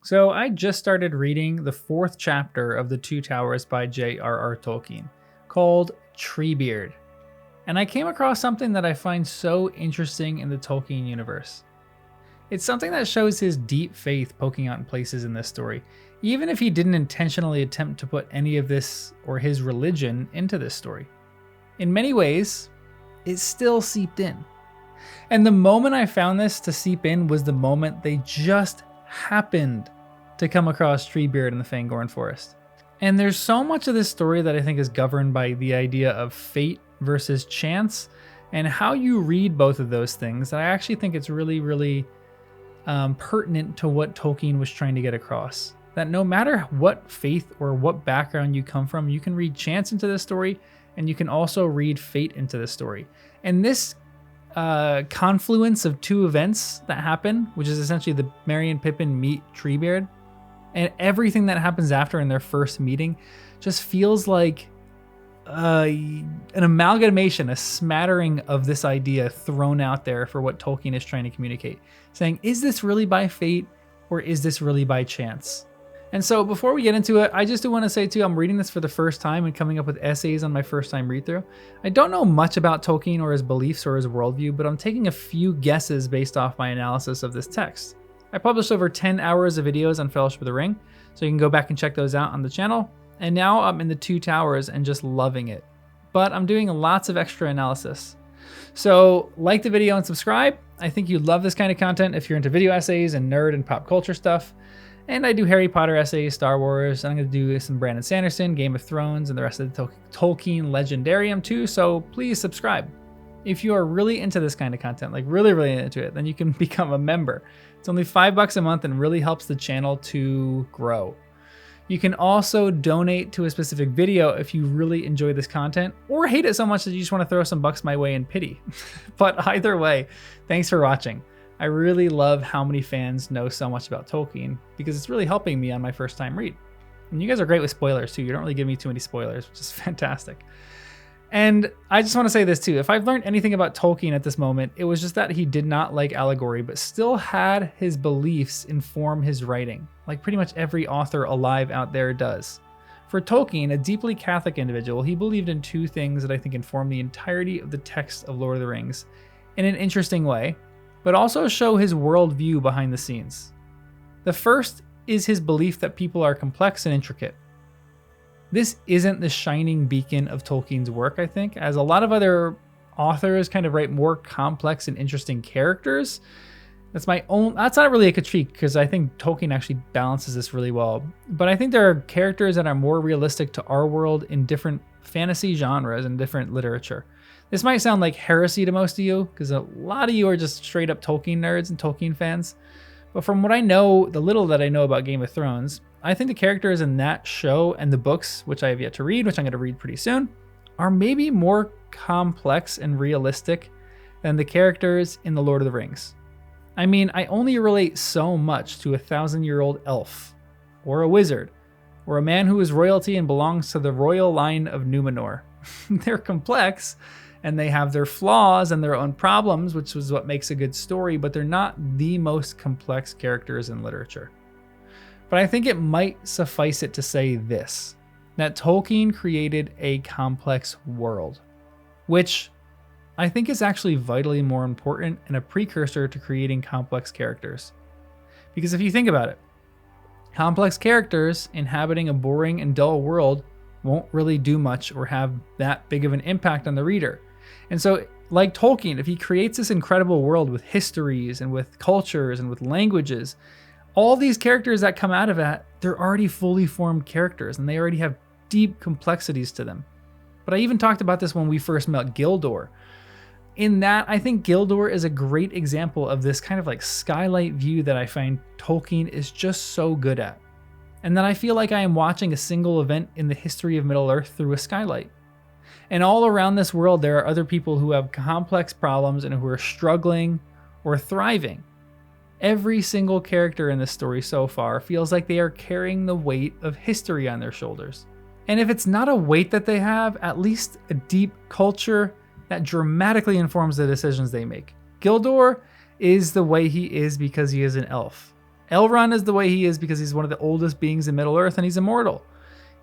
So I just started reading the fourth chapter of The Two Towers by JRR Tolkien, called Treebeard. And I came across something that I find so interesting in the Tolkien universe. It's something that shows his deep faith poking out in places in this story, even if he didn't intentionally attempt to put any of this or his religion into this story. In many ways, it still seeped in. And the moment I found this to seep in was the moment they just happened to come across Treebeard in the Fangorn Forest. And there's so much of this story that I think is governed by the idea of fate versus chance and how you read both of those things that I actually think it's really pertinent to what Tolkien was trying to get across. That no matter what faith or what background you come from, you can read chance into this story and you can also read fate into this story. And this confluence of two events that happen, which is essentially the Merry and Pippin meet Treebeard, and everything that happens after in their first meeting, just feels like an amalgamation, a smattering of this idea thrown out there for what Tolkien is trying to communicate. Saying, is this really by fate or is this really by chance? And so before we get into it, I just do want to say too, I'm reading this for the first time and coming up with essays on my first time read through. I don't know much about Tolkien or his beliefs or his worldview, but I'm taking a few guesses based off my analysis of this text. I published over 10 hours of videos on Fellowship of the Ring, so you can go back and check those out on the channel. And now I'm in the Two Towers and just loving it. But I'm doing lots of extra analysis. So like the video and subscribe. I think you'd love this kind of content if you're into video essays and nerd and pop culture stuff. And I do Harry Potter essays, Star Wars. I'm going to do some Brandon Sanderson, Game of Thrones, and the rest of the Tolkien Legendarium too. So please subscribe. If you are really into this kind of content, like really into it, then you can become a member. It's only $5 a month and really helps the channel to grow. You can also donate to a specific video if you really enjoy this content or hate it so much that you just want to throw some bucks my way in pity. But either way, thanks for watching. I really love how many fans know so much about Tolkien because it's really helping me on my first time read. And you guys are great with spoilers too. You don't really give me too many spoilers, which is fantastic. And I just want to say this too. If I've learned anything about Tolkien at this moment, it was just that he did not like allegory, but still had his beliefs inform his writing, like pretty much every author alive out there does. For Tolkien, a deeply Catholic individual, he believed in two things that I think inform the entirety of the text of Lord of the Rings in an interesting way, but also show his worldview behind the scenes. The first is his belief that people are complex and intricate. This isn't the shining beacon of Tolkien's work, I think, as a lot of other authors kind of write more complex and interesting characters. That's not really a critique because I think Tolkien actually balances this really well. But I think there are characters that are more realistic to our world in different fantasy genres and different literature. This might sound like heresy to most of you because a lot of you are just straight up Tolkien nerds and Tolkien fans. But from what I know, the little that I know about Game of Thrones, I think the characters in that show and the books, which I have yet to read, which I'm going to read pretty soon, are maybe more complex and realistic than the characters in The Lord of the Rings. I mean, I only relate so much to a 1,000-year-old elf, or a wizard, or a man who is royalty and belongs to the royal line of Numenor. They're complex, and they have their flaws and their own problems, which is what makes a good story, but they're not the most complex characters in literature. But I think it might suffice it to say this, that Tolkien created a complex world, which I think is actually vitally more important and a precursor to creating complex characters. Because if you think about it, complex characters inhabiting a boring and dull world won't really do much or have that big of an impact on the reader. And so, like Tolkien, if he creates this incredible world with histories and with cultures and with languages, all these characters that come out of that, they're already fully formed characters and they already have deep complexities to them. But I even talked about this when we first met Gildor. In that, I think Gildor is a great example of this kind of like skylight view that I find Tolkien is just so good at. And that I feel like I am watching a single event in the history of Middle-earth through a skylight. And all around this world, there are other people who have complex problems and who are struggling or thriving. Every single character in this story so far feels like they are carrying the weight of history on their shoulders. And if it's not a weight that they have, at least a deep culture that dramatically informs the decisions they make. Gildor is the way he is because he is an elf. Elrond is the way he is because he's one of the oldest beings in Middle-earth and he's immortal.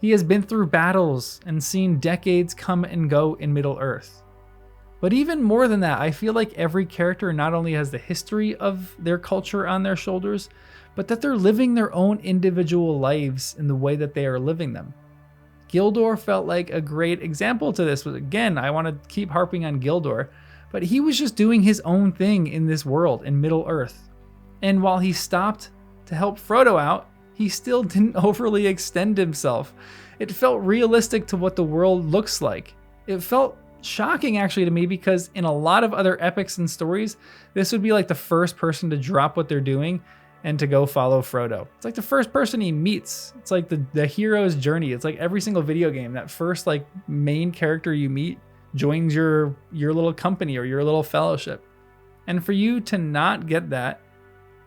He has been through battles and seen decades come and go in Middle-earth. But even more than that, I feel like every character not only has the history of their culture on their shoulders, but that they're living their own individual lives in the way that they are living them. Gildor felt like a great example to this. Again, I want to keep harping on Gildor, but he was just doing his own thing in this world, in Middle-earth. And while he stopped to help Frodo out, he still didn't overly extend himself. It felt realistic to what the world looks like. It felt shocking actually to me because in a lot of other epics and stories, this would be like the first person to drop what they're doing and to go follow Frodo. It's like the first person he meets. It's like the hero's journey. It's like every single video game, that first like main character you meet joins your little company or your little fellowship. And for you to not get that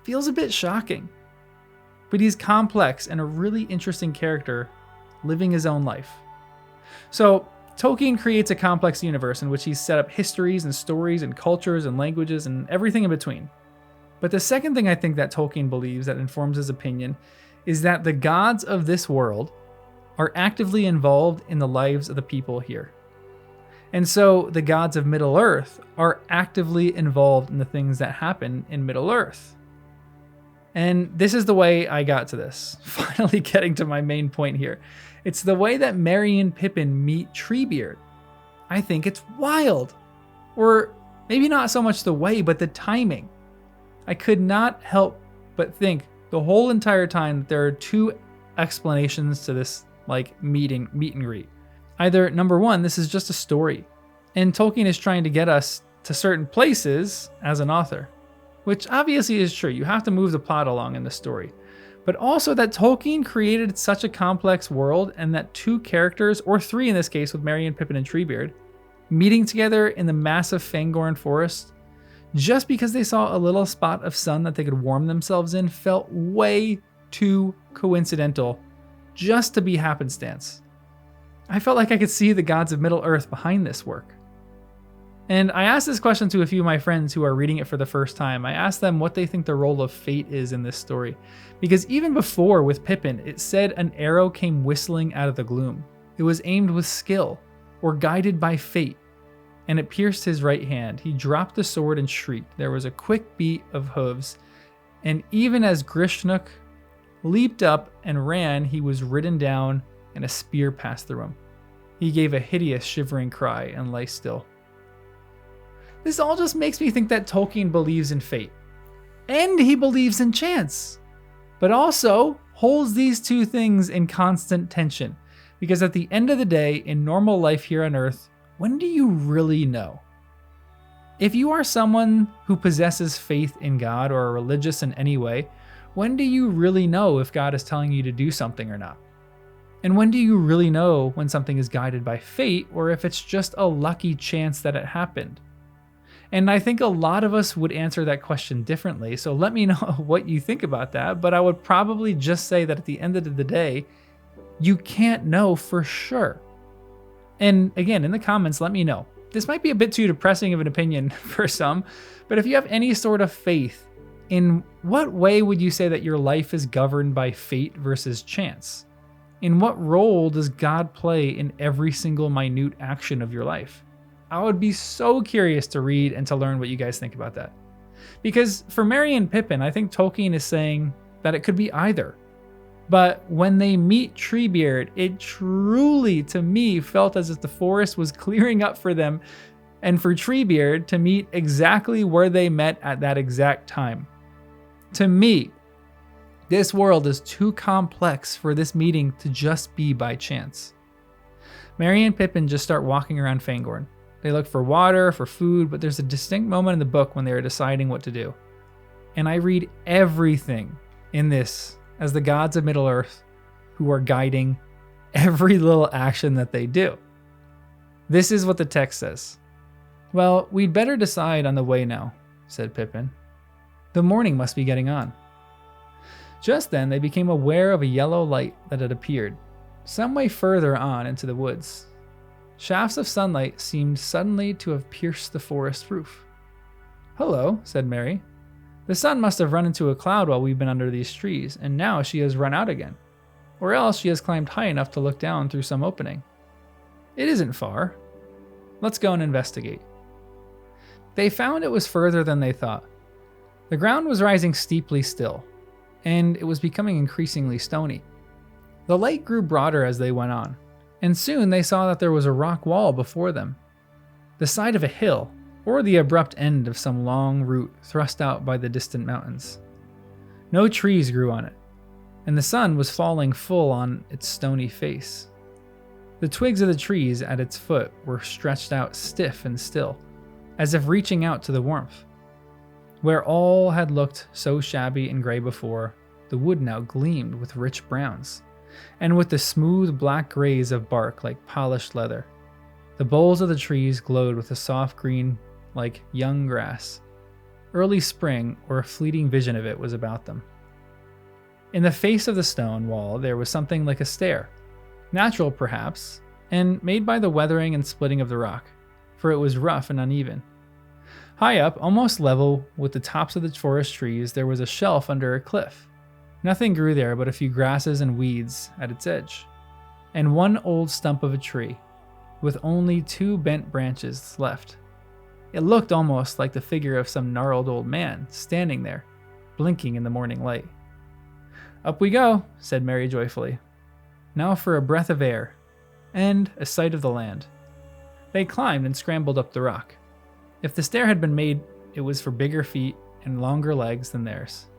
feels a bit shocking. But he's complex and a really interesting character living his own life. So Tolkien creates a complex universe in which he's set up histories and stories and cultures and languages and everything in between. But the second thing I think that Tolkien believes that informs his opinion is that the gods of this world are actively involved in the lives of the people here. And so the gods of Middle-earth are actively involved in the things that happen in Middle-earth. And this is the way I got to this, finally getting to my main point here. It's the way that Merry and Pippin meet Treebeard. I think it's wild. Or maybe not so much the way, but the timing. I could not help but think the whole entire time that there are two explanations to this like meet and greet. Either number one, this is just a story, and Tolkien is trying to get us to certain places as an author. Which obviously is true, you have to move the plot along in the story. But also that Tolkien created such a complex world and that two characters, or three in this case with Merry and Pippin and Treebeard, meeting together in the massive Fangorn forest, just because they saw a little spot of sun that they could warm themselves in felt way too coincidental just to be happenstance. I felt like I could see the gods of Middle-earth behind this work. And I asked this question to a few of my friends who are reading it for the first time. I asked them what they think the role of fate is in this story. Because even before with Pippin, it said an arrow came whistling out of the gloom. It was aimed with skill, or guided by fate, and it pierced his right hand. He dropped the sword and shrieked. There was a quick beat of hooves, and even as Grishnook leaped up and ran, he was ridden down and a spear passed through him. He gave a hideous shivering cry and lay still. This all just makes me think that Tolkien believes in fate. And he believes in chance. But also holds these two things in constant tension. Because at the end of the day, in normal life here on Earth, when do you really know? If you are someone who possesses faith in God or are religious in any way, when do you really know if God is telling you to do something or not? And when do you really know when something is guided by fate or if it's just a lucky chance that it happened? And I think a lot of us would answer that question differently, so let me know what you think about that, but I would probably just say that at the end of the day, you can't know for sure. And again, in the comments, let me know. This might be a bit too depressing of an opinion for some, but if you have any sort of faith, in what way would you say that your life is governed by fate versus chance? In what role does God play in every single minute action of your life? I would be so curious to read and to learn what you guys think about that. Because for Merry and Pippin, I think Tolkien is saying that it could be either. But when they meet Treebeard, it truly, to me, felt as if the forest was clearing up for them and for Treebeard to meet exactly where they met at that exact time. To me, this world is too complex for this meeting to just be by chance. Merry and Pippin just start walking around Fangorn. They look for water, for food, but there's a distinct moment in the book when they are deciding what to do. And I read everything in this as the gods of Middle-earth who are guiding every little action that they do. This is what the text says. "Well, we'd better decide on the way now," said Pippin. "The morning must be getting on." Just then they became aware of a yellow light that had appeared, some way further on into the woods. Shafts of sunlight seemed suddenly to have pierced the forest roof. "Hello," said Merry. The sun must have run into a cloud while we've been under these trees, and now she has run out again. Or else she has climbed high enough to look down through some opening. It isn't far. Let's go and investigate. They found it was further than they thought. The ground was rising steeply still, and it was becoming increasingly stony. The lake grew broader as they went on, and soon they saw that there was a rock wall before them, the side of a hill, or the abrupt end of some long route thrust out by the distant mountains. No trees grew on it, and the sun was falling full on its stony face. The twigs of the trees at its foot were stretched out stiff and still, as if reaching out to the warmth. Where all had looked so shabby and gray before, the wood now gleamed with rich browns, and with the smooth black grays of bark like polished leather. The boles of the trees glowed with a soft green like young grass. Early spring or a fleeting vision of it was about them. In the face of the stone wall there was something like a stair, natural perhaps, and made by the weathering and splitting of the rock, for it was rough and uneven. High up, almost level with the tops of the forest trees, there was a shelf under a cliff. Nothing grew there but a few grasses and weeds at its edge, and one old stump of a tree, with only 2 bent branches left. It looked almost like the figure of some gnarled old man standing there, blinking in the morning light. "Up we go," said Mary joyfully. "Now for a breath of air, and a sight of the land." They climbed and scrambled up the rock. If the stair had been made, it was for bigger feet and longer legs than theirs.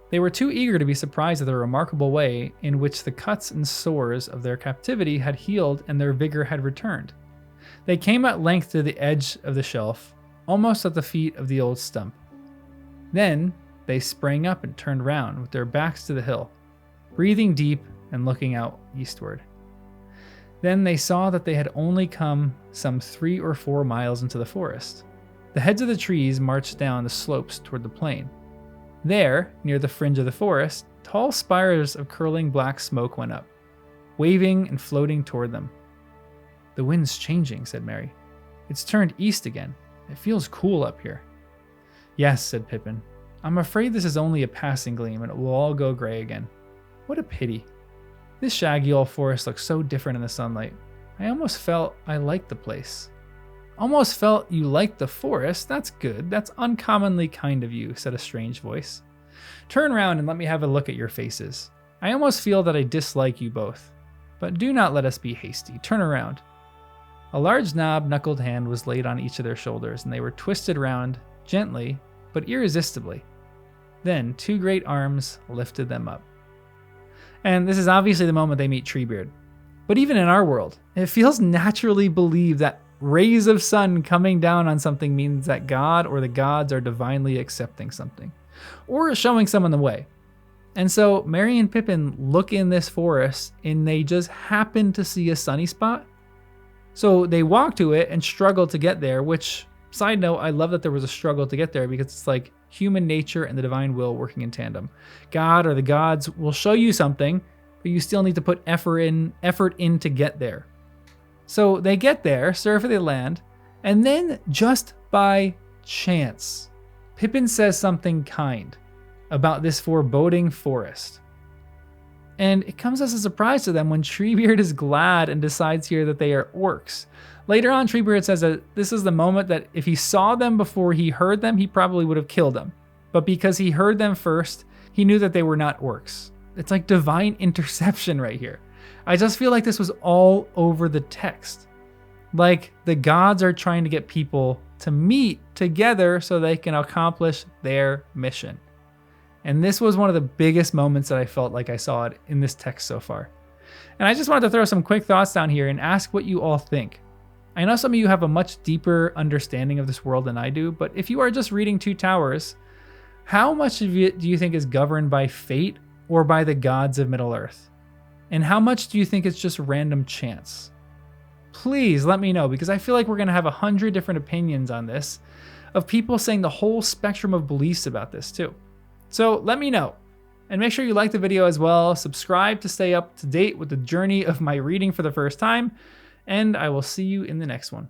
They were too eager to be surprised at the remarkable way in which the cuts and sores of their captivity had healed and their vigor had returned. They came at length to the edge of the shelf, almost at the feet of the old stump. Then they sprang up and turned round with their backs to the hill, breathing deep and looking out eastward. Then they saw that they had only come some 3 or 4 miles into the forest. The heads of the trees marched down the slopes toward the plain. There, near the fringe of the forest, tall spires of curling black smoke went up, waving and floating toward them. "The wind's changing," said Mary. "It's turned east again. It feels cool up here." "Yes," said Pippin. "I'm afraid this is only a passing gleam and it will all go gray again. What a pity. This shaggy old forest looks so different in the sunlight. I almost felt I liked the place." "Almost felt you liked the forest? That's good. That's uncommonly kind of you," said a strange voice. "Turn round and let me have a look at your faces. I almost feel that I dislike you both. But do not let us be hasty. Turn around." A large knob-knuckled hand was laid on each of their shoulders, and they were twisted round, gently, but irresistibly. Then 2 great arms lifted them up. And this is obviously the moment they meet Treebeard. But even in our world, it feels naturally believed that rays of sun coming down on something means that God or the gods are divinely accepting something, or showing someone the way. And so Merry and Pippin look in this forest and they just happen to see a sunny spot. So they walk to it and struggle to get there, which, side note, I love that there was a struggle to get there because it's like human nature and the divine will working in tandem. God or the gods will show you something, but you still need to put effort in to get there. So they get there, survey the land, and then just by chance, Pippin says something kind about this foreboding forest. And it comes as a surprise to them when Treebeard is glad and decides here that they are orcs. Later on, Treebeard says that this is the moment that if he saw them before he heard them, he probably would have killed them. But because he heard them first, he knew that they were not orcs. It's like divine interception right here. I just feel like this was all over the text. Like the gods are trying to get people to meet together so they can accomplish their mission. And this was one of the biggest moments that I felt like I saw it in this text so far. And I just wanted to throw some quick thoughts down here and ask what you all think. I know some of you have a much deeper understanding of this world than I do, but if you are just reading Two Towers, how much of it do you think is governed by fate or by the gods of Middle-earth? And how much do you think it's just random chance? Please let me know, because I feel like we're going to have 100 different opinions on this, of people saying the whole spectrum of beliefs about this too. So let me know. And make sure you like the video as well, subscribe to stay up to date with the journey of my reading for the first time, and I will see you in the next one.